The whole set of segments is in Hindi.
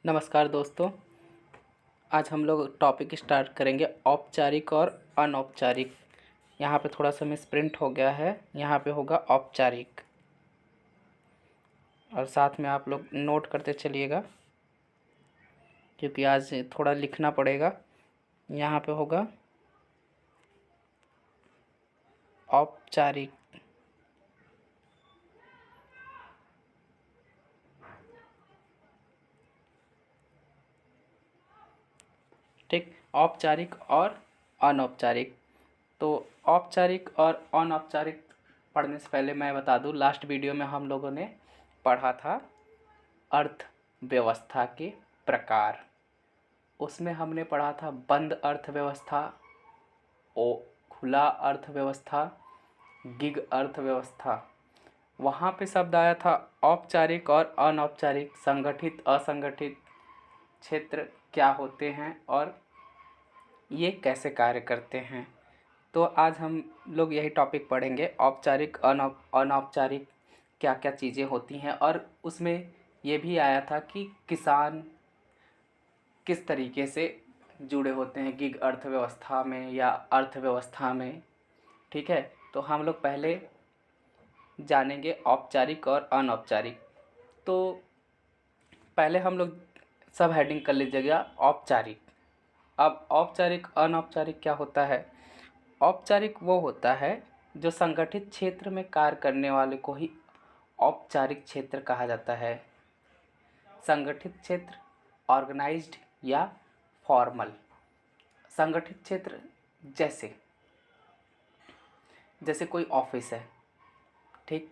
नमस्कार दोस्तों। आज हम लोग टॉपिक स्टार्ट करेंगे औपचारिक और अनौपचारिक। यहाँ पे थोड़ा सा मिसप्रिंट हो गया है, यहाँ पे होगा औपचारिक। और साथ में आप लोग नोट करते चलिएगा क्योंकि आज थोड़ा लिखना पड़ेगा। यहाँ पे होगा औपचारिक। ठीक, औपचारिक और अनौपचारिक। तो औपचारिक और अनौपचारिक पढ़ने से पहले मैं बता दूं, लास्ट वीडियो में हम लोगों ने पढ़ा था अर्थव्यवस्था के प्रकार। उसमें हमने पढ़ा था बंद अर्थव्यवस्था, खुला अर्थव्यवस्था, गिग अर्थव्यवस्था। वहाँ पे शब्द आया था औपचारिक और अनौपचारिक, संगठित असंगठित क्षेत्र क्या होते हैं और ये कैसे कार्य करते हैं। तो आज हम लोग यही टॉपिक पढ़ेंगे, औपचारिक अनौपचारिक क्या क्या चीज़ें होती हैं। और उसमें ये भी आया था कि किसान किस तरीके से जुड़े होते हैं गिग अर्थव्यवस्था में या अर्थव्यवस्था में। ठीक है, तो हम लोग पहले जानेंगे औपचारिक और अनौपचारिक। तो पहले हम लोग सब हेडिंग कर लीजिएगा औपचारिक। अब औपचारिक अनौपचारिक क्या होता है। औपचारिक वो होता है जो संगठित क्षेत्र में कार्य करने वाले को ही औपचारिक क्षेत्र कहा जाता है। संगठित क्षेत्र, ऑर्गेनाइज्ड या फॉर्मल। संगठित क्षेत्र जैसे जैसे कोई ऑफिस है, ठीक,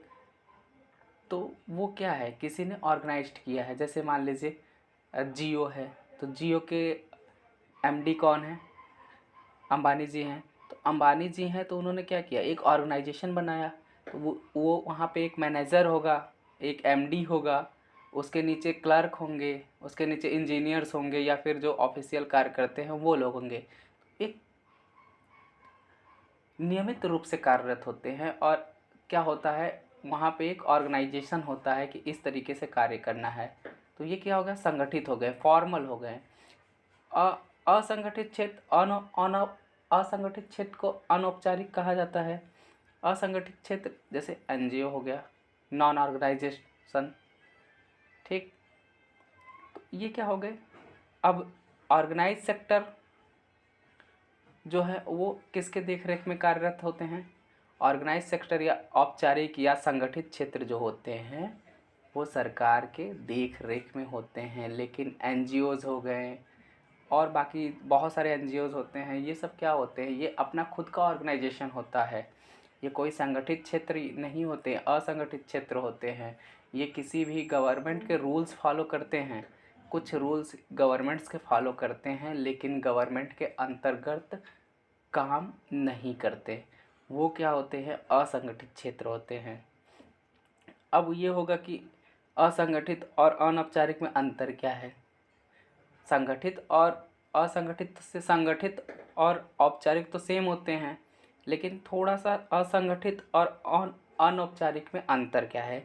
तो वो क्या है, किसी ने ऑर्गेनाइज्ड किया है। जैसे मान लीजिए जियो है, तो जियो के एमडी कौन है, अंबानी जी हैं। तो अंबानी जी हैं तो उन्होंने क्या किया, एक ऑर्गेनाइजेशन बनाया। तो वो वहाँ पे एक मैनेजर होगा, एक एमडी होगा, उसके नीचे क्लर्क होंगे, उसके नीचे इंजीनियर्स होंगे या फिर जो ऑफिशियल कार्य करते हैं वो लोग होंगे। एक नियमित रूप से कार्यरत होते हैं। और क्या होता है, वहाँ पे एक ऑर्गेनाइजेशन होता है कि इस तरीके से कार्य करना है। तो ये क्या हो गया, संगठित हो गए, फॉर्मल हो गए। असंगठित क्षेत्र असंगठित क्षेत्र को अनौपचारिक कहा जाता है। असंगठित क्षेत्र जैसे एनजीओ हो गया, नॉन ऑर्गेनाइजेशन। ठीक, तो ये क्या हो गए। अब ऑर्गेनाइज सेक्टर जो है वो किसके देखरेख में कार्यरत होते हैं। ऑर्गेनाइज सेक्टर या औपचारिक या संगठित क्षेत्र जो होते हैं वो सरकार के देख रेख में होते हैं। लेकिन एनजीओज हो गए और बाकी बहुत सारे एनजीओज होते हैं, ये सब क्या होते हैं, ये अपना खुद का ऑर्गेनाइजेशन होता है। ये कोई संगठित क्षेत्र नहीं होते, असंगठित क्षेत्र होते हैं। ये किसी भी गवर्नमेंट के रूल्स फॉलो करते हैं। कुछ रूल्स गवर्नमेंट्स के फॉलो करते हैं लेकिन गवर्नमेंट के अंतर्गत काम नहीं करते। वो क्या होते हैं, असंगठित क्षेत्र होते हैं। अब ये होगा कि असंगठित और अनौपचारिक में अंतर क्या है। संगठित और असंगठित से संगठित और औपचारिक तो सेम होते हैं, लेकिन थोड़ा सा असंगठित और अनौपचारिक में अंतर क्या है।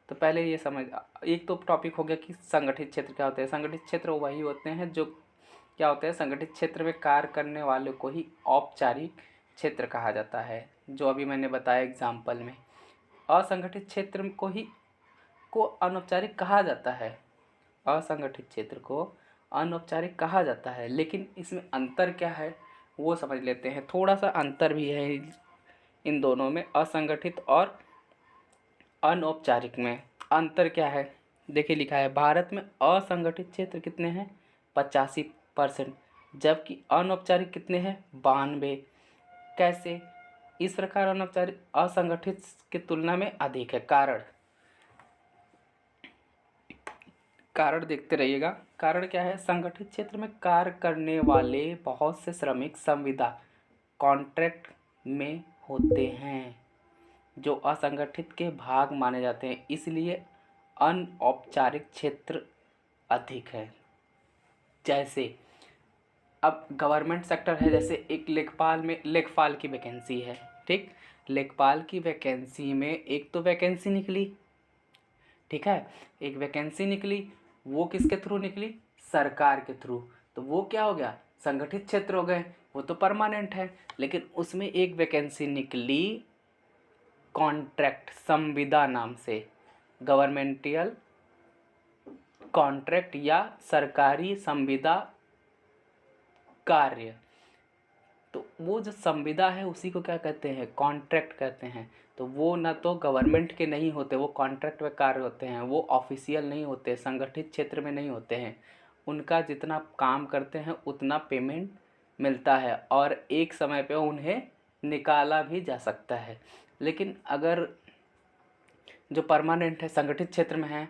तो पहले ये समझ, एक तो टॉपिक हो गया कि संगठित क्षेत्र क्या होते हैं। संगठित क्षेत्र वही होते हैं जो क्या होते हैं, संगठित क्षेत्र में कार्य करने वाले को ही औपचारिक क्षेत्र कहा जाता है, जो अभी मैंने बताया एग्जाम्पल में। असंगठित क्षेत्र को अनौपचारिक कहा जाता है। असंगठित क्षेत्र को अनौपचारिक कहा जाता है, लेकिन इसमें अंतर क्या है वो समझ लेते हैं। थोड़ा सा अंतर भी है इन दोनों में, असंगठित और अनौपचारिक में। अंतर क्या है, देखिए लिखा है भारत में असंगठित क्षेत्र कितने हैं, 85%, जबकि अनौपचारिक कितने हैं, 92। कैसे, इस प्रकार अनौपचारिक असंगठित की तुलना में अधिक है। कारण देखते रहिएगा। कारण क्या है, संगठित क्षेत्र में कार्य करने वाले बहुत से श्रमिक संविदा कॉन्ट्रैक्ट में होते हैं जो असंगठित के भाग माने जाते हैं, इसलिए अनौपचारिक क्षेत्र अधिक है। जैसे अब गवर्नमेंट सेक्टर है, जैसे एक लेखपाल की वैकेंसी है, ठीक, लेखपाल की वैकेंसी में एक तो वैकेंसी निकली, ठीक है, एक वैकेंसी निकली, वो किसके थ्रू निकली, सरकार के थ्रू, तो वो क्या हो गया, संगठित क्षेत्र हो गए, वो तो परमानेंट है। लेकिन उसमें एक वैकेंसी निकली कॉन्ट्रैक्ट संविदा नाम से, गवर्नमेंटल कॉन्ट्रैक्ट या सरकारी संविदा कार्य। तो वो जो संविदा है उसी को क्या कहते हैं, कॉन्ट्रैक्ट कहते हैं। तो वो ना तो गवर्नमेंट के नहीं होते, वो कॉन्ट्रैक्ट में कार्य होते हैं, वो ऑफिशियल नहीं होते, संगठित क्षेत्र में नहीं होते हैं। उनका जितना काम करते हैं उतना पेमेंट मिलता है और एक समय पे उन्हें निकाला भी जा सकता है। लेकिन अगर जो परमानेंट है, संगठित क्षेत्र में है,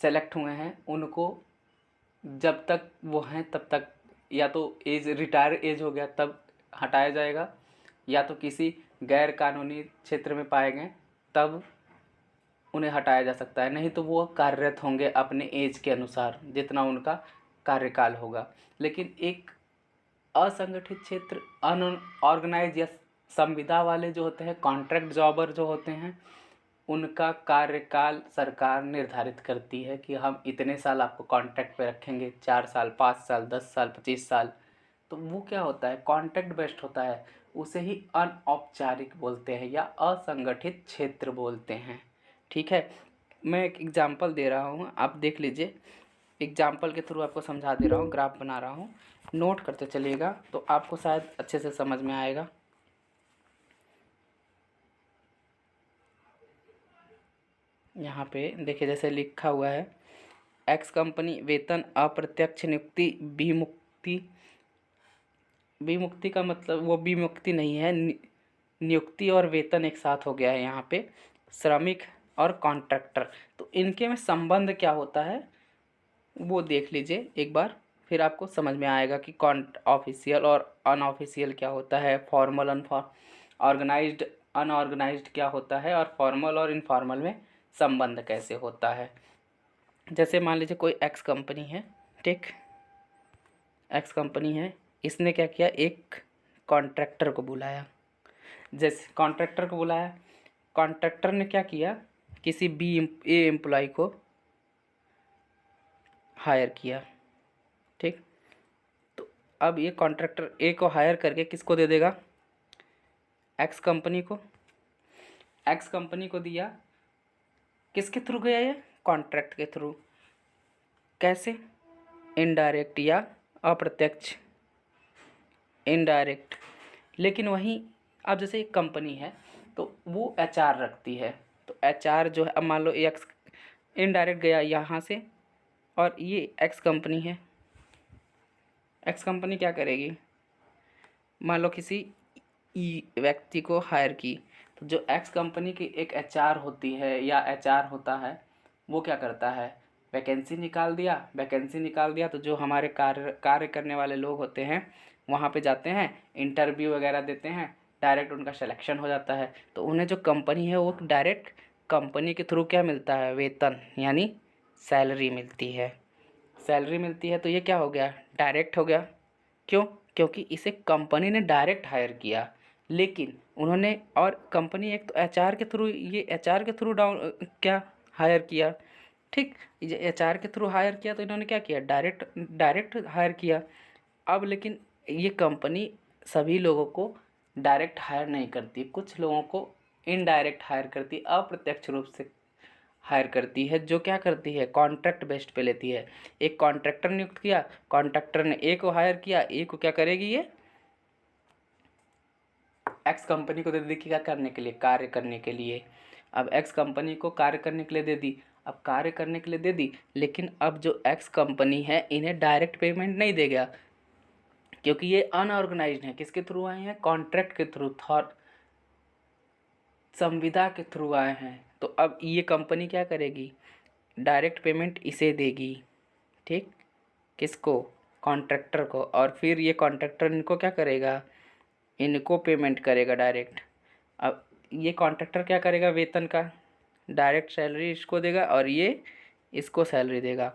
सेलेक्ट हुए हैं, उनको जब तक वो हैं तब तक या तो एज रिटायर एज हो गया तब हटाया जाएगा, या तो किसी गैर कानूनी क्षेत्र में पाए गए तब उन्हें हटाया जा सकता है। नहीं तो वो कार्यरत होंगे अपने एज के अनुसार जितना उनका कार्यकाल होगा। लेकिन एक असंगठित क्षेत्र, अनऑर्गेनाइज या संविदा वाले जो होते हैं, कॉन्ट्रैक्ट जॉबर जो होते हैं, उनका कार्यकाल सरकार निर्धारित करती है कि हम इतने साल आपको कॉन्ट्रैक्ट पे रखेंगे, 4 साल, 5 साल, 10 साल, 25 साल। तो वो क्या होता है, कॉन्ट्रैक्ट बेस्ड होता है, उसे ही अनौपचारिक बोलते हैं या असंगठित क्षेत्र बोलते हैं। ठीक है, मैं एक एग्जांपल दे रहा हूँ, आप देख लीजिए। एग्जांपल के थ्रू आपको समझा दे रहा हूँ, ग्राफ बना रहा हूँ, नोट करते चलिएगा तो आपको शायद अच्छे से समझ में आएगा। यहाँ पे देखिए जैसे लिखा हुआ है, एक्स कंपनी वेतन अप्रत्यक्ष नियुक्ति विमुक्ति। विमुक्ति का मतलब वो विमुक्ति नहीं है, नियुक्ति और वेतन एक साथ हो गया है यहाँ पे, श्रमिक और कॉन्ट्रैक्टर। तो इनके में संबंध क्या होता है वो देख लीजिए एक बार, फिर आपको समझ में आएगा कि ऑफिशियल और अनऑफिशियल क्या होता है, फॉर्मल ऑर्गेनाइज्ड अनऑर्गेनाइज्ड क्या होता है, और फॉर्मल और इनफॉर्मल में संबंध कैसे होता है। जैसे मान लीजिए कोई एक्स कंपनी है, ठीक, एक्स कंपनी है, इसने क्या किया, एक कॉन्ट्रैक्टर को बुलाया। जैसे कॉन्ट्रैक्टर को बुलाया, कॉन्ट्रैक्टर ने क्या किया, किसी बी ए एम्प्लॉय को हायर किया। ठीक, तो अब ये कॉन्ट्रैक्टर ए को हायर करके किसको दे देगा, एक्स कंपनी को। एक्स कंपनी को दिया, किसके थ्रू गया ये, कॉन्ट्रैक्ट के थ्रू। कैसे, इनडायरेक्ट या अप्रत्यक्ष, इनडायरेक्ट। लेकिन वहीं अब जैसे एक कंपनी है तो वो एचआर रखती है, तो एचआर जो है, अब मान लो एक्स इनडायरेक्ट गया यहाँ से, और ये एक्स कंपनी है, एक्स कंपनी क्या करेगी, मान लो किसी व्यक्ति को हायर की, तो जो एक्स कंपनी की एक एचआर होती है या एचआर होता है, वो क्या करता है, वैकेंसी निकाल दिया, वैकेंसी निकाल दिया तो जो हमारे कार्य करने वाले लोग होते हैं वहाँ पे जाते हैं, इंटरव्यू वगैरह देते हैं, डायरेक्ट उनका सिलेक्शन हो जाता है। तो उन्हें जो कंपनी है वो डायरेक्ट कंपनी के थ्रू क्या मिलता है, वेतन यानी सैलरी मिलती है, सैलरी मिलती है। तो ये क्या हो गया, डायरेक्ट हो गया। क्यों, क्योंकि इसे कंपनी ने डायरेक्ट हायर किया, लेकिन उन्होंने, और कंपनी एक तो एचआर के थ्रू, ये एचआर के थ्रू डाउन क्या हायर किया, ठीक, ये एचआर के थ्रू हायर किया, तो इन्होंने क्या किया, डायरेक्ट डायरेक्ट हायर किया। अब लेकिन ये कंपनी सभी लोगों को डायरेक्ट हायर नहीं करती, कुछ लोगों को इनडायरेक्ट हायर करती, अप्रत्यक्ष रूप से हायर करती है। जो क्या करती है, कॉन्ट्रैक्ट बेस्ड पे लेती है। एक कॉन्ट्रैक्टर नियुक्त किया, कॉन्ट्रैक्टर ने ए को हायर किया, ए को क्या करेगी, ये एक्स कंपनी को दे दी क्या करने के लिए, कार्य करने के लिए। अब एक्स कंपनी को कार्य करने के लिए दे दी, अब कार्य करने के लिए दे दी, लेकिन अब जो एक्स कंपनी है इन्हें डायरेक्ट पेमेंट नहीं देगा, क्योंकि ये अनऑर्गेनाइज्ड है। किसके थ्रू आए हैं, कॉन्ट्रैक्ट के थ्रू, संविदा के थ्रू आए हैं। तो अब ये कंपनी क्या करेगी, डायरेक्ट पेमेंट इसे देगी, ठीक, किसको, कॉन्ट्रैक्टर को, और फिर ये कॉन्ट्रैक्टर इनको क्या करेगा, इनको पेमेंट करेगा डायरेक्ट। अब ये कॉन्ट्रैक्टर क्या करेगा, वेतन का डायरेक्ट सैलरी इसको देगा और ये इसको सैलरी देगा।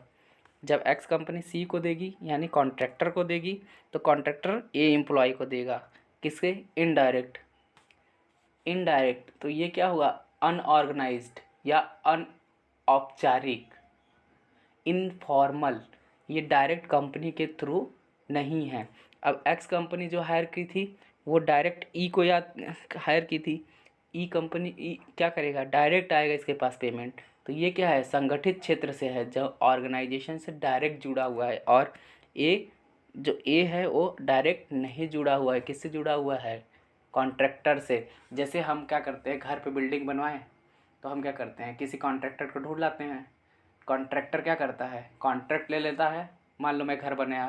जब एक्स कंपनी सी को देगी यानी कॉन्ट्रैक्टर को देगी, तो कॉन्ट्रैक्टर ए एम्प्लॉय को देगा, किसके, इनडायरेक्ट। इनडायरेक्ट, तो ये क्या हुआ, अनऑर्गेनाइज्ड या अनौपचारिक, इनफॉर्मल ये डायरेक्ट कंपनी के थ्रू नहीं है। अब एक्स कंपनी जो हायर की थी वो डायरेक्ट ई को याद हायर की थी। ई कंपनी ई क्या करेगा, डायरेक्ट आएगा इसके पास पेमेंट। तो ये क्या है, संगठित क्षेत्र से है, जो ऑर्गेनाइजेशन से डायरेक्ट जुड़ा हुआ है। और ए जो ए है वो डायरेक्ट नहीं जुड़ा हुआ है। किससे जुड़ा हुआ है, कॉन्ट्रैक्टर से। जैसे हम क्या करते हैं, घर पे बिल्डिंग बनवाएं तो हम क्या करते हैं, किसी कॉन्ट्रैक्टर को ढूंढ लाते हैं। कॉन्ट्रैक्टर क्या करता है, कॉन्ट्रैक्ट ले लेता है। मान लो मैं घर बनाया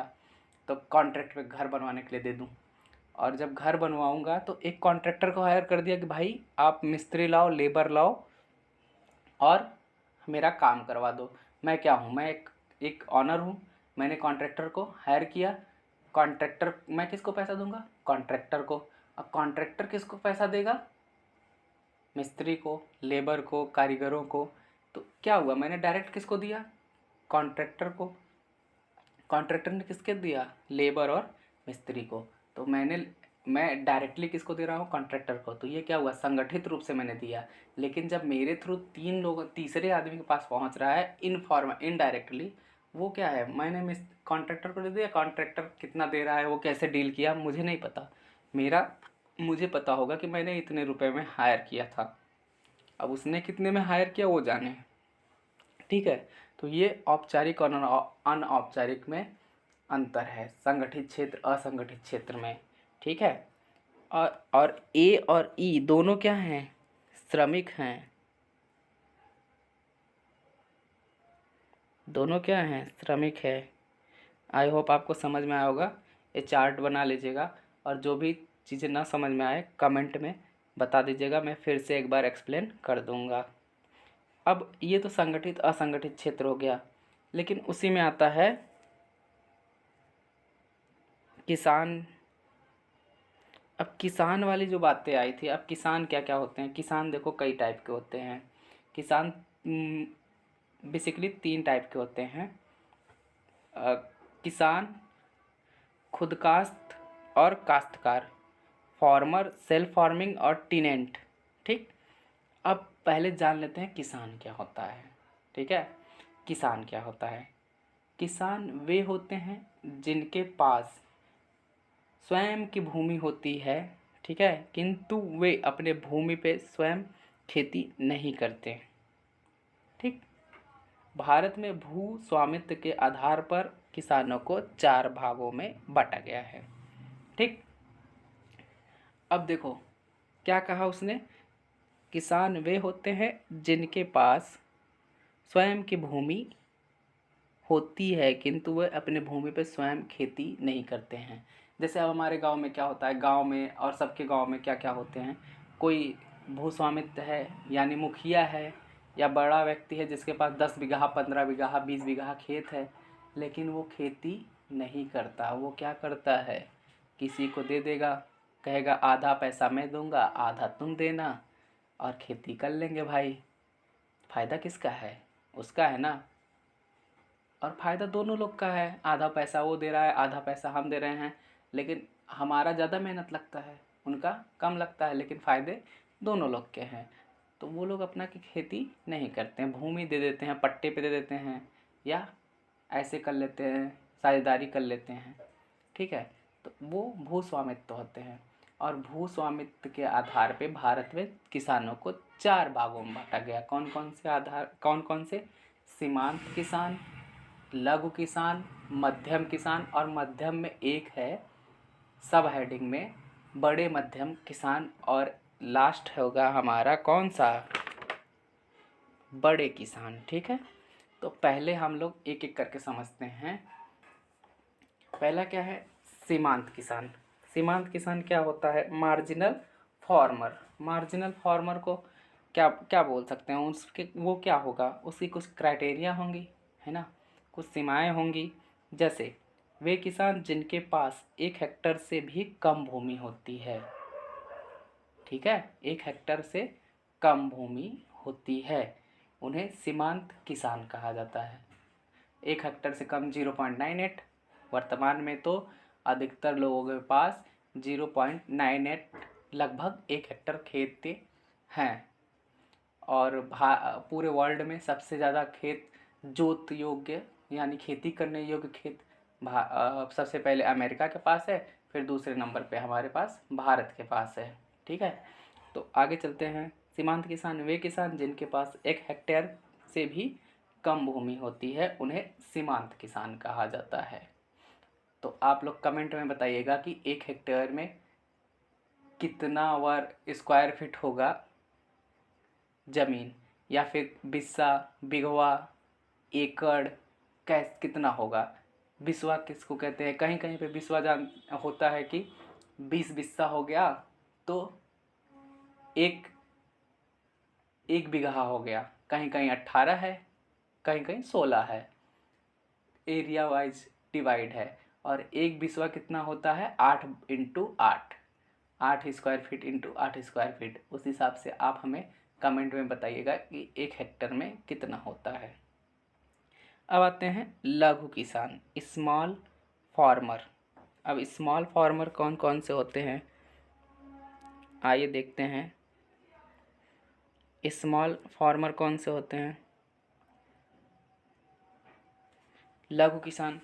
तो कॉन्ट्रैक्ट पे घर बनवाने के लिए दे दूँ, और जब घर बनवाऊँगा तो एक कॉन्ट्रैक्टर को हायर कर दिया कि भाई आप मिस्त्री लाओ, लेबर लाओ और मेरा काम करवा दो। मैं क्या हूँ, मैं एक ऑनर हूँ। मैंने कॉन्ट्रैक्टर को हायर किया। कॉन्ट्रैक्टर, मैं किसको पैसा दूंगा, कॉन्ट्रैक्टर को। अब कॉन्ट्रैक्टर किसको पैसा देगा, मिस्त्री को, लेबर को, कारीगरों को। तो क्या हुआ, मैंने डायरेक्ट किसको दिया, कॉन्ट्रैक्टर को। कॉन्ट्रैक्टर ने किसके दिया, लेबर और मिस्त्री को। तो मैं डायरेक्टली किसको दे रहा हूँ, कॉन्ट्रैक्टर को। तो ये क्या हुआ, संगठित रूप से मैंने दिया। लेकिन जब मेरे थ्रू तीसरे आदमी के पास पहुँच रहा है इनडायरेक्टली, वो क्या है, मैंने कॉन्ट्रैक्टर को दे दिया। कॉन्ट्रैक्टर कितना दे रहा है, वो कैसे डील किया, मुझे नहीं पता। मुझे पता होगा कि मैंने इतने रुपए में हायर किया था। अब उसने कितने में हायर किया वो जाने। ठीक है, तो ये औपचारिक और अनौपचारिक में अंतर है, संगठित क्षेत्र असंगठित क्षेत्र में। ठीक है, और ए और ई दोनों क्या हैं, श्रमिक हैं। दोनों क्या हैं, श्रमिक है। आई होप आपको समझ में आया होगा। ये चार्ट बना लीजिएगा, और जो भी चीज़ें ना समझ में आए कमेंट में बता दीजिएगा, मैं फिर से एक बार एक्सप्लेन कर दूंगा। अब ये तो संगठित असंगठित क्षेत्र हो गया, लेकिन उसी में आता है किसान। अब किसान वाली जो बातें आई थी, अब किसान क्या क्या होते हैं। किसान देखो कई टाइप के होते हैं। किसान बेसिकली 3 टाइप के होते हैं। किसान, खुदकास्ट और काश्तकार, फार्मर, सेल्फ फार्मिंग और टीनेंट। ठीक, अब पहले जान लेते हैं किसान क्या होता है। ठीक है, किसान क्या होता है। किसान वे होते हैं जिनके पास स्वयं की भूमि होती है। ठीक है, किंतु वे अपने भूमि पे स्वयं खेती नहीं करते। ठीक, भारत में भू स्वामित्व के आधार पर किसानों को 4 भागों में बांटा गया है। ठीक, अब देखो क्या कहा उसने, किसान वे होते हैं जिनके पास स्वयं की भूमि होती है किंतु वह अपने भूमि पर स्वयं खेती नहीं करते हैं। जैसे अब हमारे गांव में क्या होता है, गांव में और सबके गांव में क्या क्या होते हैं, कोई भूस्वामित्व है यानी मुखिया है, या बड़ा व्यक्ति है जिसके पास 10 बीघा, 15 बीघा, 20 बीघा खेत है, लेकिन वो खेती नहीं करता। वो क्या करता है, किसी को दे देगा, कहेगा आधा पैसा मैं दूंगा, आधा तुम देना, और खेती कर लेंगे भाई। फ़ायदा किसका है, उसका है ना। और फ़ायदा दोनों लोग का है, आधा पैसा वो दे रहा है, आधा पैसा हम दे रहे हैं। लेकिन हमारा ज़्यादा मेहनत लगता है, उनका कम लगता है, लेकिन फ़ायदे दोनों लोग के हैं। तो वो लोग अपना की खेती नहीं करते हैं, भूमि दे देते हैं, पट्टे पे दे देते हैं, या ऐसे कर लेते हैं, साझेदारी कर लेते हैं। ठीक है, तो वो भू स्वामित्व होते हैं। और भू स्वामित्व के आधार पे भारत में किसानों को 4 भागों में बांटा गया। कौन कौन से, सीमांत किसान, लघु किसान, मध्यम किसान, और मध्यम में एक है सब हेडिंग में बड़े मध्यम किसान, और लास्ट होगा हमारा कौन सा, बड़े किसान। ठीक है, तो पहले हम लोग एक एक करके समझते हैं। पहला क्या है, सीमांत किसान। सीमांत किसान क्या होता है, मार्जिनल फार्मर। मार्जिनल फार्मर को क्या क्या बोल सकते हैं, उसके वो क्या होगा, उसकी कुछ क्राइटेरिया होंगी, है ना, कुछ सीमाएं होंगी। जैसे वे किसान जिनके पास 1 हेक्टर से भी कम भूमि होती है। ठीक है, 1 हेक्टर से कम भूमि होती है, उन्हें सीमांत किसान कहा जाता है। 1 हेक्टर से कम 0.98, वर्तमान में तो अधिकतर लोगों के पास 0.98 लगभग 1 हेक्टर खेत हैं। और पूरे वर्ल्ड में सबसे ज़्यादा खेत जोत योग्य यानी खेती करने योग्य खेत सबसे पहले अमेरिका के पास है, फिर दूसरे नंबर पे हमारे पास भारत के पास है। ठीक है, तो आगे चलते हैं। सीमांत किसान वे किसान जिनके पास 1 हेक्टेयर से भी कम भूमि होती है, उन्हें सीमांत किसान कहा जाता है। तो आप लोग कमेंट में बताइएगा कि 1 हेक्टेयर में कितना स्क्वायर फीट होगा ज़मीन, या फिर बिस्सा, बिघवा, एकड़ कितना होगा। बिस्वा किसको कहते हैं, कहीं कहीं पे बिस्वा जान होता है कि 20 बिस्सा हो गया तो एक बीघा हो गया, कहीं कहीं 18 है, कहीं कहीं 16 है, एरिया वाइज डिवाइड है। और एक बिस्वा कितना होता है, 8 into 8, 8 square feet into 8 square feet. उस हिसाब से आप हमें कमेंट में बताइएगा कि 1 हेक्टेयर में कितना होता है। अब आते हैं लघु किसान, स्मॉल फार्मर। अब स्मॉल फार्मर कौन कौन से होते हैं, आइए देखते हैं। स्मॉल फार्मर कौन से होते हैं। लघु किसान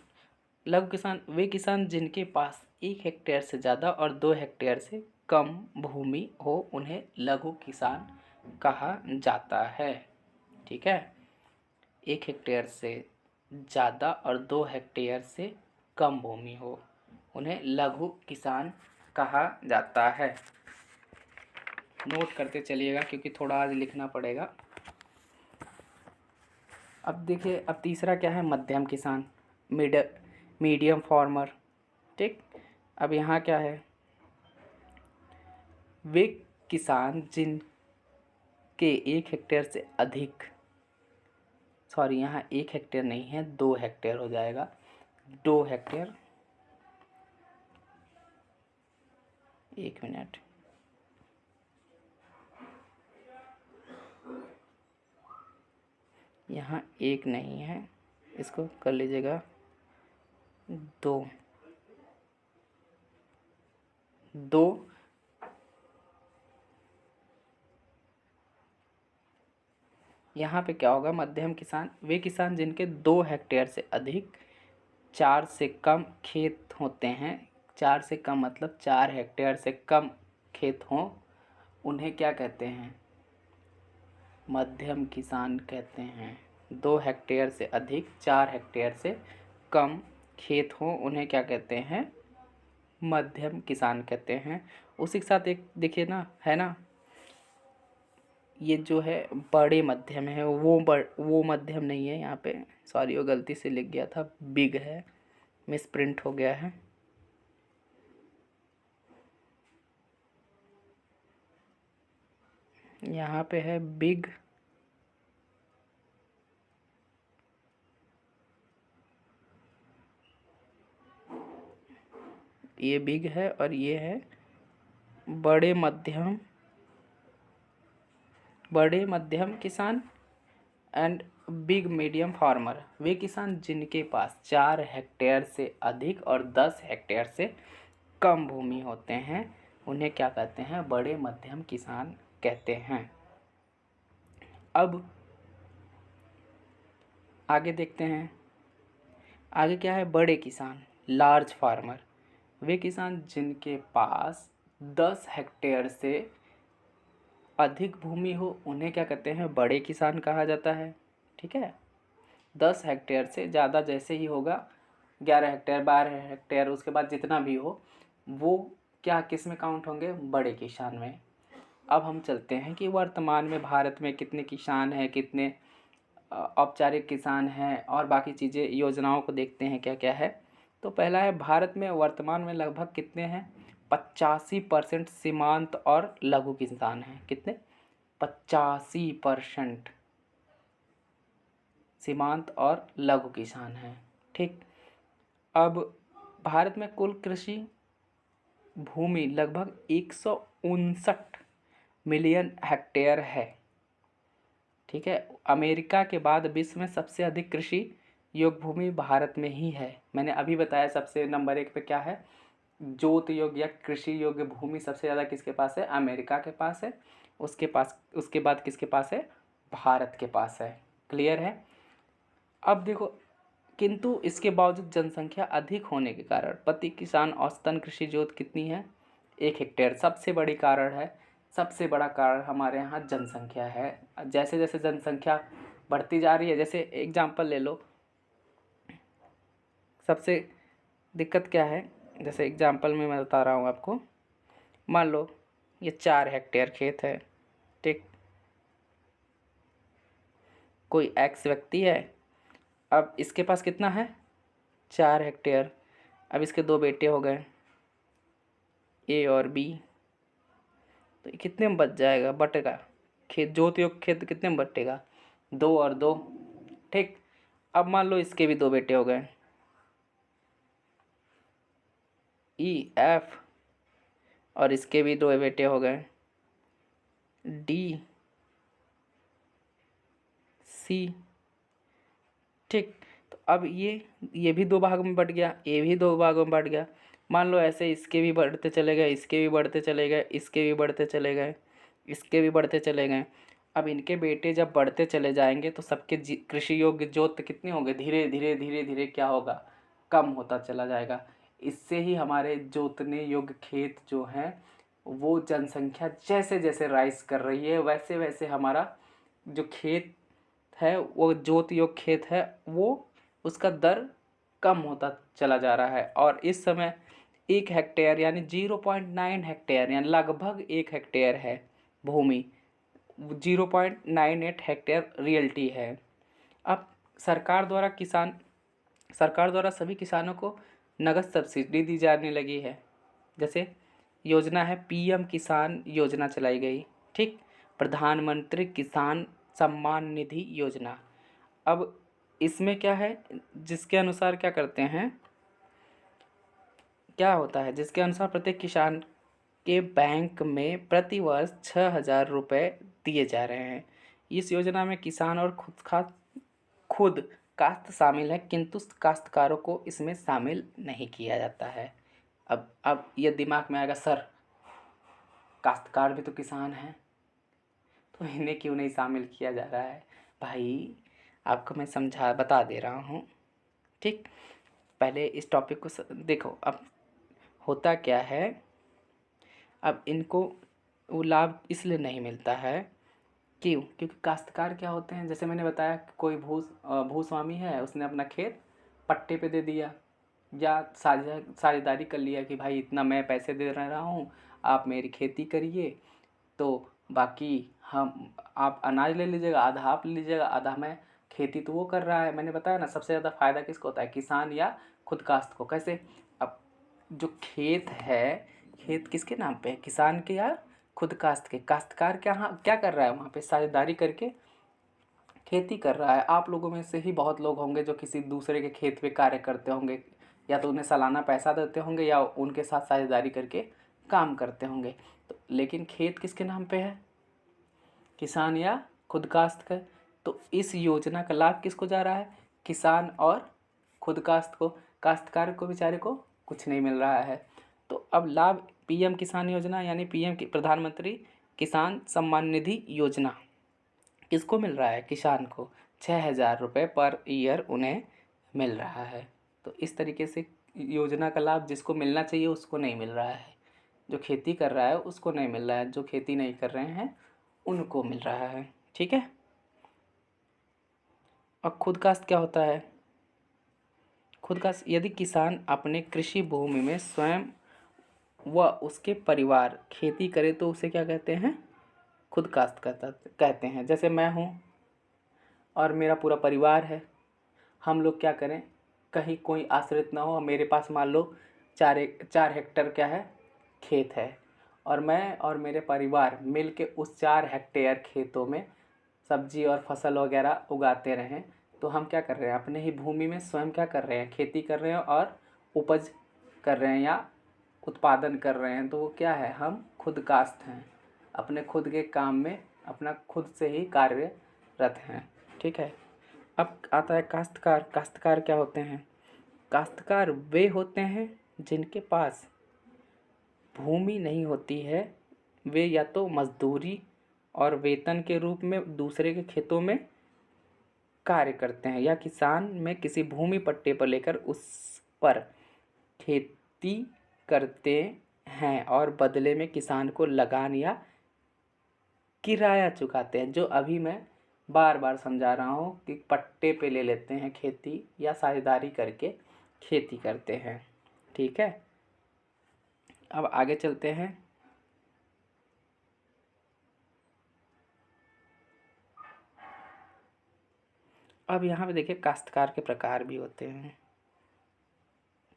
वे किसान जिनके पास 1 हेक्टेयर से ज़्यादा और 2 हेक्टेयर से कम भूमि हो, उन्हें लघु किसान कहा जाता है। ठीक है, 1 हेक्टेयर से ज़्यादा और 2 हेक्टेयर से कम भूमि हो, उन्हें लघु किसान कहा जाता है। नोट करते चलिएगा क्योंकि थोड़ा आज लिखना पड़ेगा। अब देखिए, अब तीसरा क्या है, मध्यम किसान, मीडियम फार्मर। ठीक, अब यहाँ क्या है, वे किसान जिनके 1 हेक्टेयर से अधिक, सॉरी यहाँ 1 हेक्टेयर नहीं है, 2 हेक्टेयर हो जाएगा, 2 हेक्टेयर, 1 मिनट, यहाँ 1 नहीं है, इसको कर लीजिएगा 2, यहाँ पे क्या होगा, मध्यम किसान वे किसान जिनके 2 हेक्टेयर से अधिक, 4 से कम खेत होते हैं, 4 से कम मतलब 4 हेक्टेयर से कम खेत हों, उन्हें क्या कहते हैं, मध्यम किसान कहते हैं। 2 हेक्टेयर से अधिक, 4 हेक्टेयर से कम खेत हों, उन्हें क्या कहते हैं, मध्यम किसान कहते हैं। उसी के साथ एक देखिए ना, है ना, ये जो है बड़े मध्यम है, वो मध्यम नहीं है यहाँ पे, सॉरी वो गलती से लिख गया था, बिग है, मिस प्रिंट हो गया है। यहाँ पे है बिग, ये बिग है और ये है बड़े मध्यम किसान एंड बिग मीडियम फार्मर। वे किसान जिनके पास 4 हेक्टेयर से अधिक और 10 हेक्टेयर से कम भूमि होते हैं, उन्हें क्या कहते हैं, बड़े मध्यम किसान कहते हैं। अब आगे देखते हैं, आगे क्या है, बड़े किसान, लार्ज फार्मर। वे किसान जिनके पास 10 हेक्टेयर से अधिक भूमि हो, उन्हें क्या कहते हैं, बड़े किसान कहा जाता है। ठीक है, 10 हेक्टेयर से ज़्यादा जैसे ही होगा, 11 हेक्टेयर, 12 हेक्टेयर, उसके बाद जितना भी हो, वो क्या किस में काउंट होंगे, बड़े किसान में। अब हम चलते हैं कि वर्तमान में भारत में कितने किसान हैं, कितने औपचारिक किसान हैं, और बाकी चीज़ें, योजनाओं को देखते हैं क्या क्या है। तो पहला है, भारत में वर्तमान में लगभग कितने हैं, 85% सीमांत और लघु किसान हैं। कितने, 85% सीमांत और लघु किसान हैं। ठीक, अब भारत में कुल कृषि भूमि लगभग 159 मिलियन हेक्टेयर है। ठीक है, अमेरिका के बाद विश्व में सबसे अधिक कृषि योग्य भूमि भारत में ही है। मैंने अभी बताया सबसे नंबर 1 पे क्या है, जोत योग्य या कृषि योग्य भूमि सबसे ज़्यादा किसके पास है, अमेरिका के पास है। उसके बाद किसके पास है, भारत के पास है। क्लियर है। अब देखो किंतु इसके बावजूद जनसंख्या अधिक होने के कारण प्रति किसान औसतन कृषि जोत कितनी है? 1 हेक्टेयर। सबसे बड़ी कारण है, सबसे बड़ा कारण हमारे यहाँ जनसंख्या है। जैसे जैसे जनसंख्या बढ़ती जा रही है, जैसे एग्जाम्पल ले लो, सबसे दिक्कत क्या है, जैसे एग्जाम्पल में मैं बता रहा हूँ आपको। मान लो ये 4 हेक्टेयर खेत है, ठीक। कोई एक्स व्यक्ति है, अब इसके पास कितना है? 4 हेक्टेयर। अब इसके 2 बेटे हो गए, ए और बी। तो कितने में बच जाएगा, बटेगा? खेत जोत योग खेत कितने में बटेगा? 2 और 2, ठीक। अब मान लो इसके भी 2 बेटे हो गए, ई एफ, और इसके भी 2 बेटे हो गए, डी सी, ठीक। तो अब ये भी 2 भाग में बट गया, ये भी 2 भागों में बट गया। मान लो ऐसे इसके भी बढ़ते चले गए, इसके भी बढ़ते चले गए, इसके भी बढ़ते चले गए, इसके भी बढ़ते चले गए। अब इनके बेटे जब बढ़ते चले जाएंगे तो सबके कृषि योग्य जोत कितनी होगी? धीरे धीरे धीरे धीरे क्या होगा? कम होता चला जाएगा। इससे ही हमारे जोतने योग्य खेत जो हैं, वो जनसंख्या जैसे जैसे राइज कर रही है, वैसे वैसे हमारा जो खेत है, वो जोत योग खेत है, वो उसका दर कम होता चला जा रहा है। और इस समय 1 हेक्टेयर यानी 0.9 हेक्टेयर यानी लगभग 1 हेक्टेयर है भूमि, 0.98 हेक्टेयर रियल्टी है। अब सरकार द्वारा सभी किसानों को नगद सब्सिडी दी जाने लगी है। जैसे योजना है पीएम किसान योजना चलाई गई, ठीक। प्रधानमंत्री किसान सम्मान निधि योजना। अब इसमें क्या है, जिसके अनुसार क्या करते हैं, क्या होता है, जिसके अनुसार प्रत्येक किसान के बैंक में प्रति वर्ष 6,000 रुपये दिए जा रहे हैं। इस योजना में किसान और खुद काश्त शामिल है, किंतु काश्तकारों को इसमें शामिल नहीं किया जाता है। अब ये दिमाग में आएगा, सर काश्तकार भी तो किसान हैं, तो इन्हें क्यों नहीं शामिल किया जा रहा है? भाई आपको मैं बता दे रहा हूँ, ठीक। पहले इस टॉपिक को देखो। अब होता क्या है, अब इनको वो लाभ इसलिए नहीं मिलता है, क्योंकि काश्तकार क्या होते हैं, जैसे मैंने बताया, कोई भूस्वामी है, उसने अपना खेत पट्टे पे दे दिया या साझेदारी कर लिया कि भाई इतना मैं पैसे दे रहा हूँ, आप मेरी खेती करिए, तो बाकी आप अनाज ले लीजिएगा, आधा आप ले लीजिएगा, आधा मैं। खेती तो वो कर रहा है, मैंने बताया ना, सबसे ज़्यादा फायदा किसको होता है? किसान या खुद काश्त को। कैसे? अब जो खेत है, खेत किसके नाम पे है? किसान के या खुद काश्त के? काश्तकार क्या कर रहा है वहाँ पे? साझेदारी करके खेती कर रहा है। आप लोगों में से ही बहुत लोग होंगे जो किसी दूसरे के खेत पे कार्य करते होंगे, या तो उन्हें सालाना पैसा देते होंगे या उनके साथ साझेदारी करके काम करते होंगे। तो लेकिन खेत किसके नाम पे है? किसान या खुद काश्त का। तो इस योजना का लाभ किसको जा रहा है? किसान और खुद काश्त को। काश्तकार को बेचारे को कुछ नहीं मिल रहा है। तो अब लाभ पीएम किसान योजना यानी पीएम की प्रधानमंत्री किसान सम्मान निधि योजना किसको मिल रहा है? किसान को 6,000 रुपये पर ईयर उन्हें मिल रहा है। तो इस तरीके से योजना का लाभ जिसको मिलना चाहिए उसको नहीं मिल रहा है, जो खेती कर रहा है उसको नहीं मिल रहा है, जो खेती नहीं कर रहे हैं उनको मिल रहा है, ठीक है। और खुद काश्त क्या होता है? खुद काश्त, यदि किसान अपने कृषि भूमि में स्वयं व उसके परिवार खेती करे तो उसे क्या कहते हैं? खुद काश्त कहते हैं। जैसे मैं हूँ और मेरा पूरा परिवार है, हम लोग क्या करें, कहीं कोई आश्रित ना हो, मेरे पास मान लो 4 हेक्टेयर क्या है? खेत है, और मैं और मेरे परिवार मिल के उस 4 हेक्टेयर खेतों में सब्जी और फसल वगैरह उगाते रहें। तो हम क्या कर रहे हैं? अपने ही भूमि में स्वयं क्या कर रहे हैं? खेती कर रहे हैं और उपज कर रहे हैं या उत्पादन कर रहे हैं। तो वो क्या है? हम खुद काश्त हैं, अपने खुद के काम में अपना खुद से ही कार्यरत हैं, ठीक है। अब आता है काश्तकार। काश्तकार क्या होते हैं? काश्तकार वे होते हैं जिनके पास भूमि नहीं होती है, वे या तो मजदूरी और वेतन के रूप में दूसरे के खेतों में कार्य करते हैं या किसान में किसी भूमि पट्टे पर लेकर उस पर खेती करते हैं और बदले में किसान को लगान या किराया चुकाते हैं। जो अभी मैं बार बार समझा रहा हूँ कि पट्टे पे ले लेते हैं खेती या साझेदारी करके खेती करते हैं। ठीक है, अब आगे चलते हैं। अब यहाँ पे देखिए काश्तकार के प्रकार भी होते हैं।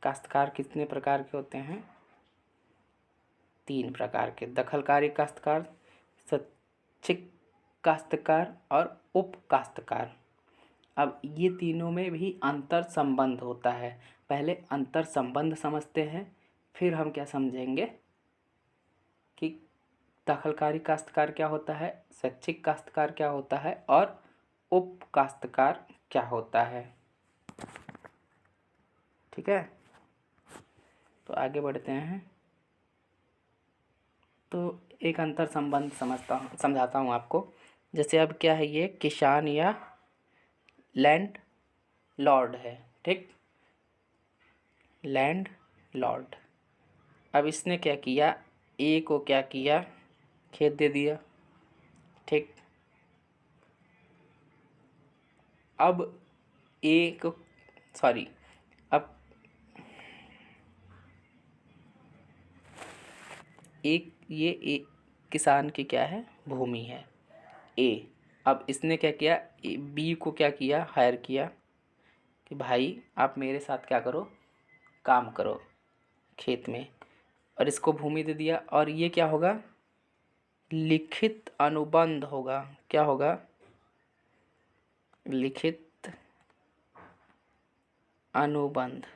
काश्तकार कितने प्रकार के होते हैं? 3 प्रकार के। दखलकारी काश्तकार, स्वैच्छिक काश्तकार और उप काश्तकार। अब ये तीनों में भी अंतर संबंध होता है। पहले अंतर संबंध समझते हैं, फिर हम क्या समझेंगे कि दखलकारी काश्तकार क्या होता है, स्वैच्छिक काश्तकार क्या होता है और उप काश्तकार क्या होता है। ठीक है, तो आगे बढ़ते हैं। तो एक अंतर संबंध समझाता हूँ आपको। जैसे अब क्या है, ये किसान या लैंड लॉर्ड है। ठीक, लैंड लॉर्ड। अब इसने क्या किया, ए को क्या किया, खेत दे दिया। ठीक, अब ए को सॉरी अब एक ये ए किसान की क्या है, भूमि है ए। अब इसने क्या किया, बी को क्या किया, हायर किया कि भाई आप मेरे साथ क्या करो, काम करो खेत में, और इसको भूमि दे दिया। और ये क्या होगा, लिखित अनुबंध होगा। क्या होगा, लिखित अनुबंध।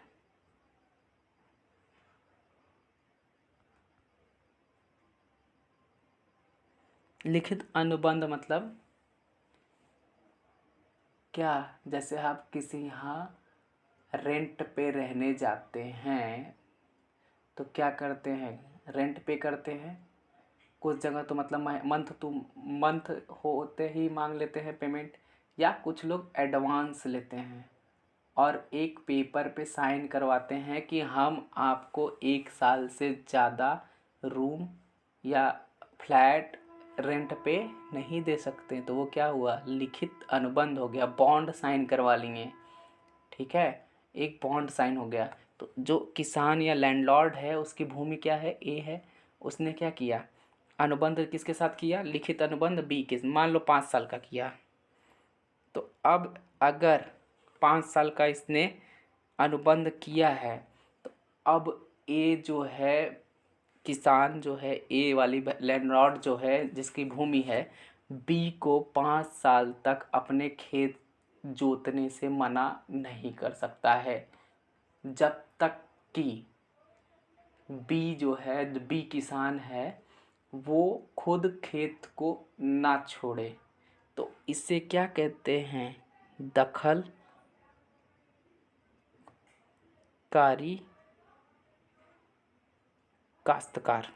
लिखित अनुबंध मतलब क्या, जैसे आप किसी यहाँ रेंट पे रहने जाते हैं तो क्या करते हैं, रेंट पे करते हैं। कुछ जगह तो मतलब मंथ होते ही मांग लेते हैं पेमेंट, या कुछ लोग एडवांस लेते हैं और एक पेपर पे साइन करवाते हैं कि हम आपको 1 साल से ज़्यादा रूम या फ्लैट रेंट पे नहीं दे सकते। तो वो क्या हुआ, लिखित अनुबंध हो गया, बॉन्ड साइन करवा लिए। ठीक है, एक बॉन्ड साइन हो गया। तो जो किसान या लैंडलॉर्ड है उसकी भूमि क्या है, ए है। उसने क्या किया, अनुबंध किसके साथ किया, लिखित अनुबंध बी के, मान लो 5 साल का किया। तो अब अगर 5 साल का इसने अनुबंध किया है, तो अब ए जो है, किसान जो है, ए वाली लैंडलॉर्ड जो है जिसकी भूमि है, बी को 5 साल तक अपने खेत जोतने से मना नहीं कर सकता है, जब तक कि बी जो है, बी किसान है, वो खुद खेत को ना छोड़े। तो इसे क्या कहते हैं, दखलकारी काश्तकार।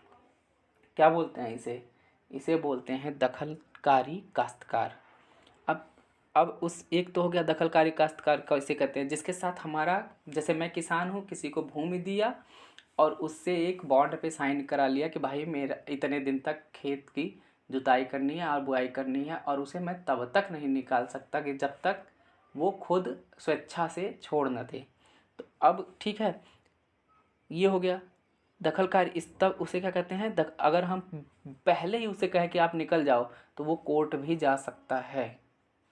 क्या बोलते हैं इसे, इसे बोलते हैं दखलकारी काश्तकार। अब उस एक तो हो गया दखलकारी काश्तकार का, इसे कहते हैं जिसके साथ हमारा, जैसे मैं किसान हूँ, किसी को भूमि दिया और उससे एक बॉन्ड पे साइन करा लिया कि भाई मेरा इतने दिन तक खेत की जुताई करनी है और बुआई करनी है, और उसे मैं तब तक नहीं निकाल सकता कि जब तक वो खुद स्वेच्छा से छोड़ न दे। तो अब ठीक है, ये हो गया दखलकारी। इस तब उसे क्या कहते हैं, अगर हम पहले ही उसे कहें कि आप निकल जाओ, तो वो कोर्ट भी जा सकता है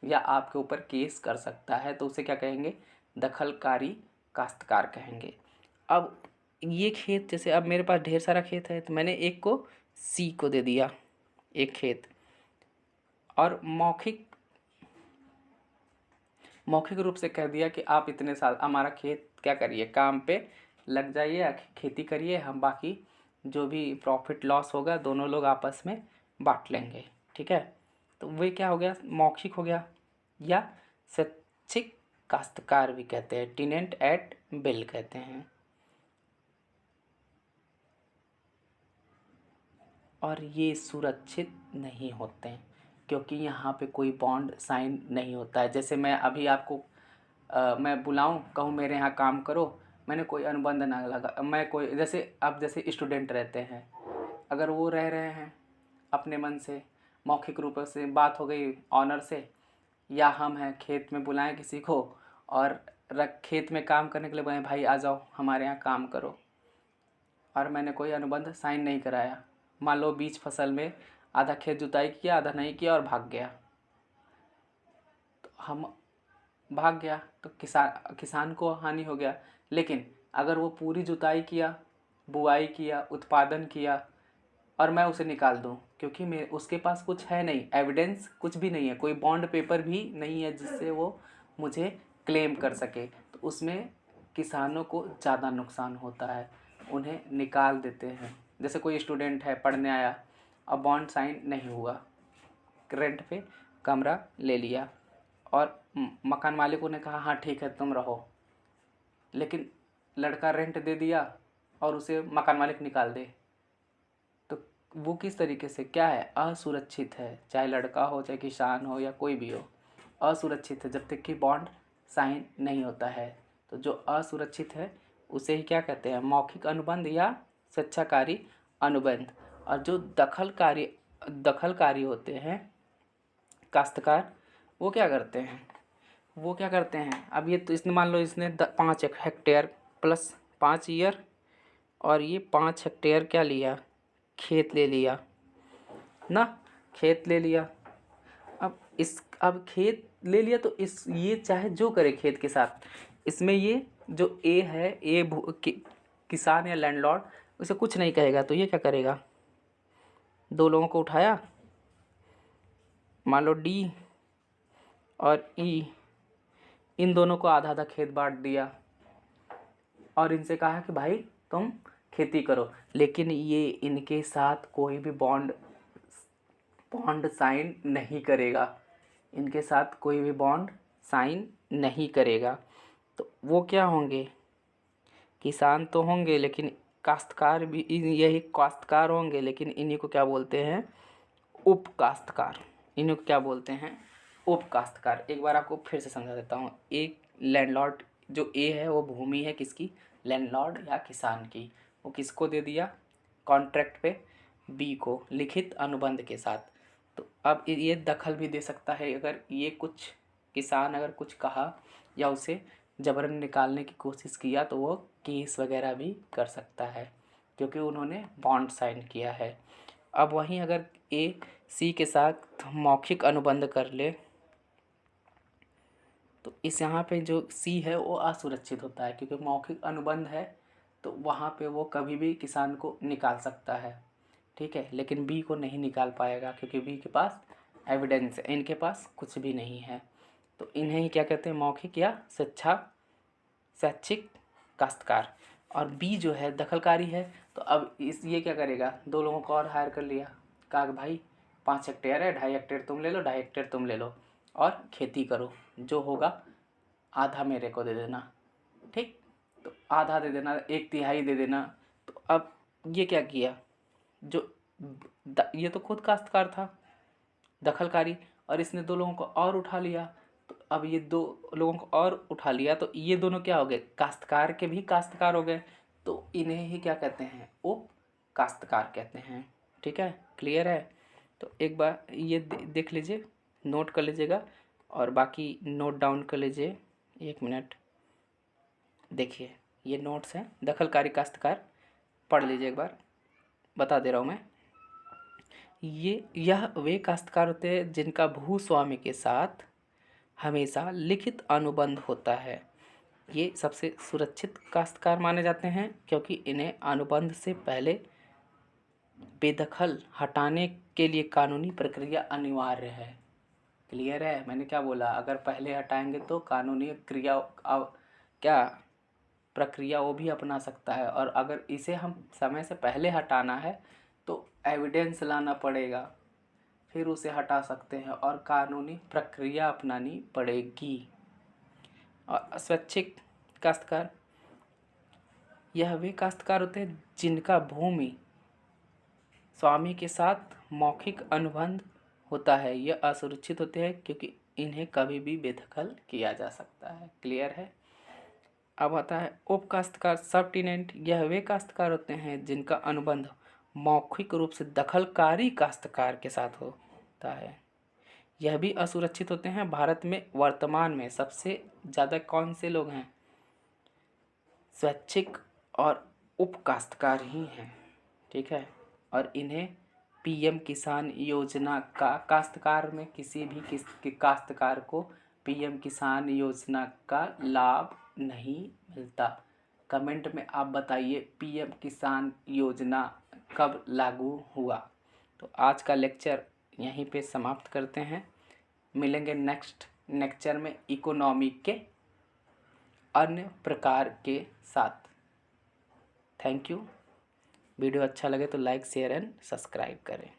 या आपके ऊपर केस कर सकता है। तो उसे क्या कहेंगे, दखलकारी काश्तकार कहेंगे। अब ये खेत, जैसे अब मेरे पास ढेर सारा खेत है, तो मैंने एक को सी को दे दिया एक खेत, और मौखिक रूप से कह दिया कि आप इतने साल हमारा खेत क्या करिए, काम पे लग जाइए, खेती करिए, हम बाकी जो भी प्रॉफिट लॉस होगा दोनों लोग आपस में बांट लेंगे। ठीक है, तो वही क्या हो गया, मौखिक हो गया। या स्वैच्छिक काश्तकार भी कहते हैं, टेनेंट एट विल कहते हैं। और ये सुरक्षित नहीं होते, क्योंकि यहाँ पे कोई बॉन्ड साइन नहीं होता है। जैसे मैं अभी आपको मैं बुलाऊं, कहूँ मेरे यहाँ काम करो, मैंने कोई अनुबंध ना लगा, मैं कोई जैसे अब जैसे स्टूडेंट रहते हैं, अगर वो रह रहे हैं अपने मन से, मौखिक रूप से बात हो गई ऑनर से, या हम हैं खेत में बुलाएं किसी को और खेत में काम करने के लिए बोलें भाई आ जाओ हमारे यहाँ काम करो, और मैंने कोई अनुबंध साइन नहीं कराया, मान लो बीच फसल में आधा खेत जुताई किया आधा नहीं किया और भाग गया, तो हम भाग गया तो किसान को हानि हो गया। लेकिन अगर वो पूरी जुताई किया, बुआई किया, उत्पादन किया और मैं उसे निकाल दूं, क्योंकि मैं उसके पास कुछ है नहीं, एविडेंस कुछ भी नहीं है, कोई बॉन्ड पेपर भी नहीं है जिससे वो मुझे क्लेम कर सके, तो उसमें किसानों को ज़्यादा नुकसान होता है, उन्हें निकाल देते हैं। जैसे कोई स्टूडेंट है पढ़ने आया, अब बॉन्ड साइन नहीं हुआ, रेंट पे कमरा ले लिया और मकान मालिकों ने कहा हाँ ठीक है तुम रहो, लेकिन लड़का रेंट दे दिया और उसे मकान मालिक निकाल दे, तो वो किस तरीके से, क्या है, असुरक्षित है। चाहे लड़का हो चाहे किसान हो या कोई भी हो, असुरक्षित है जब तक कि बॉन्ड साइन नहीं होता है। तो जो असुरक्षित है उसे ही क्या कहते हैं, मौखिक अनुबंध या स्वेच्छाकारी अनुबंध। और जो दखलकारी होते हैं काश्तकार, वो क्या करते हैं, अब ये तो इसने मान लो इसने 5 हेक्टेयर प्लस 5 ईयर, और ये 5 हेक्टेयर क्या लिया, खेत ले लिया ना, खेत ले लिया। अब खेत ले लिया तो ये चाहे जो करे खेत के साथ, इसमें ये जो ए है, किसान या लैंडलॉर्ड उसे कुछ नहीं कहेगा। तो ये क्या करेगा, 2 लोगों को उठाया, मान लो डी और ई, इन दोनों को आधा आधा खेत बांट दिया और इनसे कहा कि भाई तुम खेती करो, लेकिन ये इनके साथ कोई भी बॉन्ड साइन नहीं करेगा, इनके साथ कोई भी बॉन्ड साइन नहीं करेगा। तो वो क्या होंगे, किसान तो होंगे लेकिन काश्तकार भी, यही काश्तकार होंगे, लेकिन इन्हीं को क्या बोलते हैं, उप काश्तकार। इन्हीं को क्या बोलते हैं, उप काश्तकार। एक बार आपको फिर से समझा देता हूँ। एक लैंडलॉर्ड, जो ए है वो भूमि है किसकी, लैंडलॉर्ड या किसान की, वो किसको दे दिया कॉन्ट्रैक्ट पे, बी को, लिखित अनुबंध के साथ। तो अब ये दखल भी दे सकता है, अगर ये कुछ किसान अगर कुछ कहा या उसे जबरन निकालने की कोशिश किया तो वो केस वगैरह भी कर सकता है, क्योंकि उन्होंने बॉन्ड साइन किया है। अब वहीं अगर ए सी के साथ मौखिक अनुबंध कर ले, तो इस यहाँ पे जो सी है वो असुरक्षित होता है, क्योंकि मौखिक अनुबंध है तो वहाँ पे वो कभी भी किसान को निकाल सकता है, ठीक है, लेकिन बी को नहीं निकाल पाएगा, क्योंकि बी के पास एविडेंस है, इनके पास कुछ भी नहीं है। तो इन्हें ही क्या कहते हैं, मौखिक या स्वैच्छिक काश्तकार। और बी जो है दखलकारी है, तो अब ये क्या करेगा, 2 लोगों को और हायर कर लिया, कहा कि भाई 5 हेक्टेयर है, 2.5 हेक्टेयर तुम ले लो, 2.5 हेक्टेयर तुम ले लो और खेती करो, जो होगा आधा मेरे को दे देना, ठीक, तो आधा दे देना, 1/3 दे देना। तो अब ये क्या किया, जो ये तो खुद काश्तकार था दखलकारी, और इसने 2 लोगों को और उठा लिया, तो अब ये 2 लोगों को और उठा लिया, तो ये दोनों क्या हो गए, काश्तकार के भी काश्तकार हो गए, तो इन्हें ही क्या कहते हैं, उप काश्तकार कहते हैं। ठीक है, क्लियर है। तो एक बार ये देख लीजिए, नोट कर लीजिएगा और बाकी नोट डाउन कर लीजिए। 1 मिनट, देखिए ये नोट्स हैं, दखलकारी काश्तकार पढ़ लीजिए एक बार, बता दे रहा हूँ मैं। यह वे काश्तकार होते हैं जिनका भूस्वामी के साथ हमेशा लिखित अनुबंध होता है। ये सबसे सुरक्षित काश्तकार माने जाते हैं, क्योंकि इन्हें अनुबंध से पहले बेदखल हटाने के लिए कानूनी प्रक्रिया अनिवार्य है। क्लियर है, मैंने क्या बोला, अगर पहले हटाएंगे तो कानूनी क्या प्रक्रिया वो भी अपना सकता है, और अगर इसे हम समय से पहले हटाना है तो एविडेंस लाना पड़ेगा, फिर उसे हटा सकते हैं और कानूनी प्रक्रिया अपनानी पड़ेगी। और स्वैच्छिक काश्तकार, यह वे काश्तकार होते हैं जिनका भूमि स्वामी के साथ मौखिक अनुबंध होता है यह असुरक्षित होते हैं क्योंकि इन्हें कभी भी बेदखल किया जा सकता है। क्लियर है। अब आता है उप काश्तकार सबटेनेंट। यह वे काश्तकार होते हैं जिनका अनुबंध मौखिक रूप से दखलकारी काश्तकार के साथ होता है। यह भी असुरक्षित होते हैं। भारत में वर्तमान में सबसे ज़्यादा कौन से लोग हैं? स्वैच्छिक और उप काश्तकार ही हैं। ठीक है। और इन्हें पीएम किसान योजना का काश्तकार में किसी भी काश्तकार को पीएम किसान योजना का लाभ नहीं मिलता। कमेंट में आप बताइए पीएम किसान योजना कब लागू हुआ। तो आज का लेक्चर यहीं पे समाप्त करते हैं। मिलेंगे नेक्स्ट लेक्चर में इकोनॉमी के अन्य प्रकार के साथ। Thank you. वीडियो अच्छा लगे तो लाइक शेयर एंड सब्सक्राइब करें।